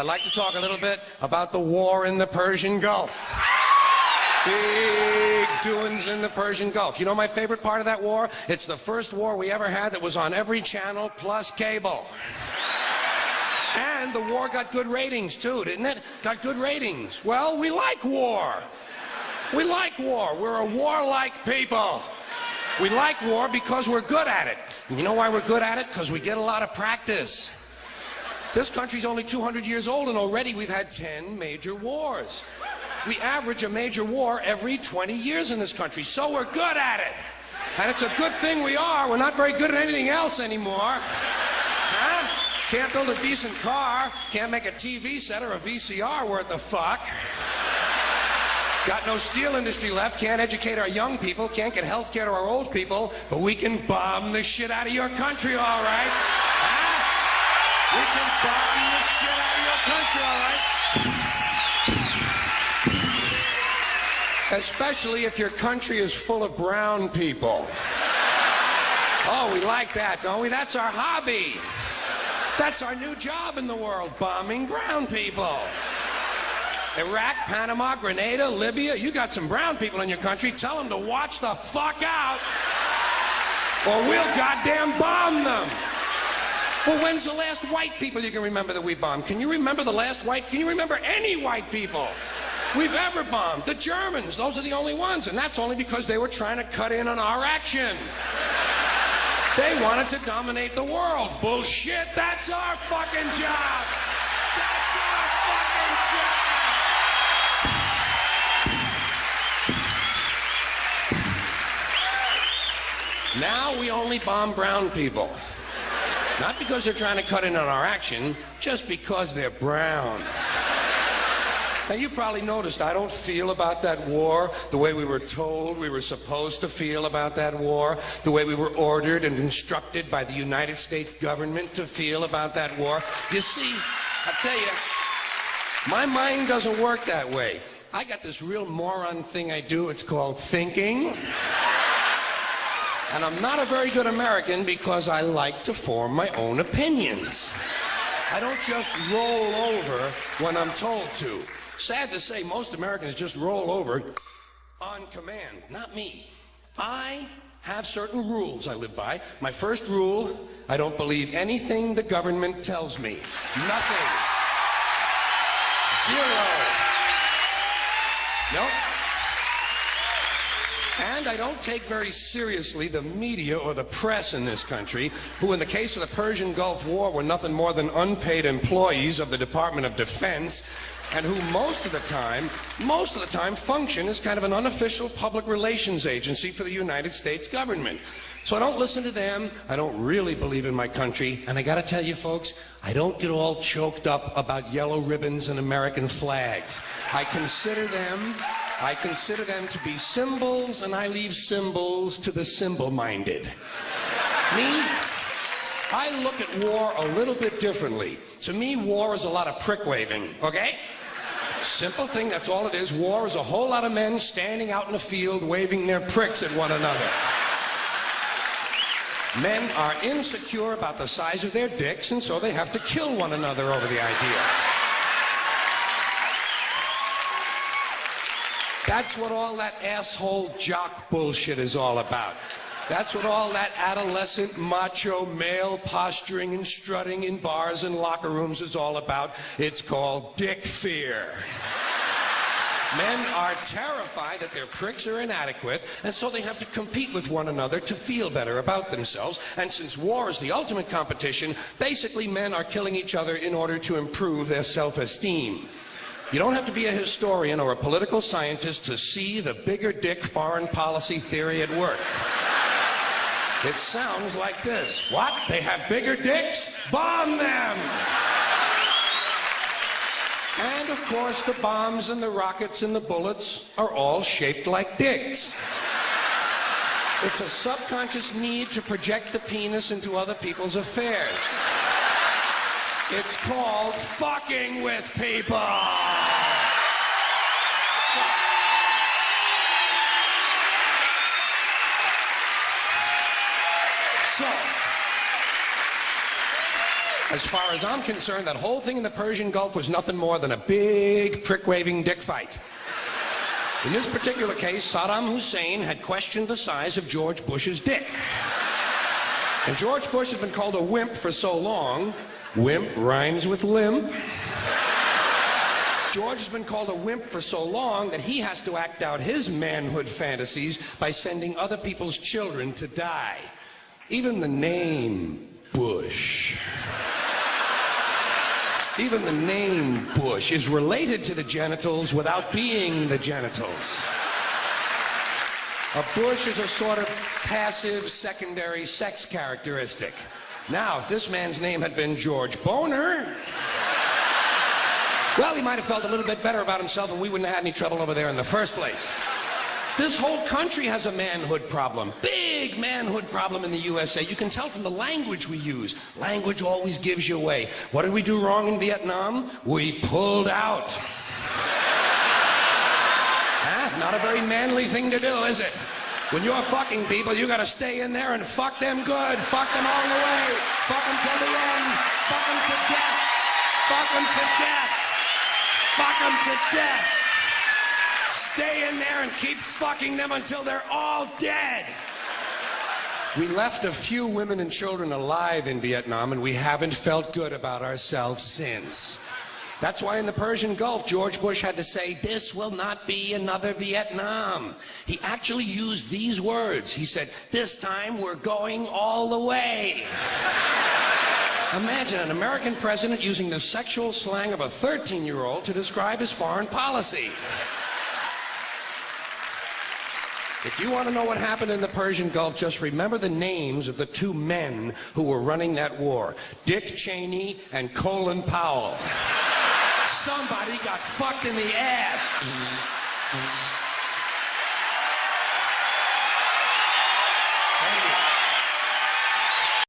I'd like to talk a little bit about the war in the Persian Gulf. Big doings in the Persian Gulf. You know my favorite part of that war? It's the first war we ever had that was on every channel plus cable. And the war got good ratings too, didn't it? Got good ratings. Well, we like war. We like war. We're a warlike people. We like war because we're good at it. And you know why we're good at it? Because we get a lot of practice. This country's only 200 years old, and already we've had 10 major wars. We average a major war every 20 years in this country, so we're good at it. And it's a good thing we are. We're not very good at anything else anymore. Huh? Can't build a decent car, can't make a TV set or a VCR worth the fuck. Got no steel industry left, can't educate our young people, can't get health care to our old people, but we can bomb the shit out of your country, all right? Huh? We can bomb the shit out of your country, all right? Especially if your country is full of brown people. Oh, we like that, don't we? That's our hobby. That's our new job in the world, bombing brown people. Iraq, Panama, Grenada, Libya, you got some brown people in your country. Tell them to watch the fuck out, or we'll goddamn bomb them. Well, when's the last white people you can remember that we bombed? Can you remember the last white? Can you remember any white people we've ever bombed? The Germans, those are the only ones, and that's only because they were trying to cut in on our action. They wanted to dominate the world. Bullshit, that's our fucking job. That's our fucking job. Now we only bomb brown people. Not because they're trying to cut in on our action, just because they're brown. Now, you probably noticed I don't feel about that war the way we were told we were supposed to feel about that war, the way we were ordered and instructed by the United States government to feel about that war. You see, I tell you, my mind doesn't work that way. I got this real moron thing I do. It's called thinking. And I'm not a very good American because I like to form my own opinions. I don't just roll over when I'm told to. Sad to say, most Americans just roll over on command. Not me. I have certain rules I live by. My first rule, I don't believe anything the government tells me. Nothing. Zero. Nope. And I don't take very seriously the media or the press in this country, who in the case of the Persian Gulf War were nothing more than unpaid employees of the Department of Defense, and who most of the time function as kind of an unofficial public relations agency for the United States government. So I don't listen to them, I don't really believe in my country, and I gotta tell you folks, I don't get all choked up about yellow ribbons and American flags. I consider them to be symbols, and I leave symbols to the symbol-minded. Me? I look at war a little bit differently. To me, war is a lot of prick-waving, okay? Simple thing, that's all it is. War is a whole lot of men standing out in the field waving their pricks at one another. Men are insecure about the size of their dicks, and so they have to kill one another over the idea. That's what all that asshole jock bullshit is all about. That's what all that adolescent macho male posturing and strutting in bars and locker rooms is all about. It's called dick fear. Men are terrified that their pricks are inadequate, and so they have to compete with one another to feel better about themselves. And since war is the ultimate competition, basically men are killing each other in order to improve their self-esteem. You don't have to be a historian or a political scientist to see the bigger dick foreign policy theory at work. It sounds like this. What? They have bigger dicks? Bomb them! And of course, the bombs and the rockets and the bullets are all shaped like dicks. It's a subconscious need to project the penis into other people's affairs. It's called fucking with people. As far as I'm concerned, that whole thing in the Persian Gulf was nothing more than a big prick-waving dick fight. In this particular case, Saddam Hussein had questioned the size of George Bush's dick. And George Bush has been called a wimp for so long. Wimp rhymes with limp. George has been called a wimp for so long that he has to act out his manhood fantasies by sending other people's children to die. Even the name Bush. Even the name Bush is related to the genitals without being the genitals. A bush is a sort of passive secondary sex characteristic. Now, if this man's name had been George Boner, well, he might have felt a little bit better about himself and we wouldn't have had any trouble over there in the first place. This whole country has a manhood problem. Big manhood problem in the USA. You can tell from the language we use. Language always gives you away. What did we do wrong in Vietnam? We pulled out. Huh? Not a very manly thing to do, is it? When you're fucking people, you gotta stay in there and fuck them good. Fuck them all the way. Fuck them till the end. Fuck them to death. Fuck them to death. Fuck them to death. Stay in there and keep fucking them until they're all dead. We left a few women and children alive in Vietnam, and we haven't felt good about ourselves since. That's why in the Persian Gulf, George Bush had to say, "This will not be another Vietnam." He actually used these words. He said, "This time we're going all the way." Imagine an American president using the sexual slang of a 13-year-old to describe his foreign policy. If you want to know what happened in the Persian Gulf, just remember the names of the two men who were running that war. Dick Cheney and Colin Powell. Somebody got fucked in the ass.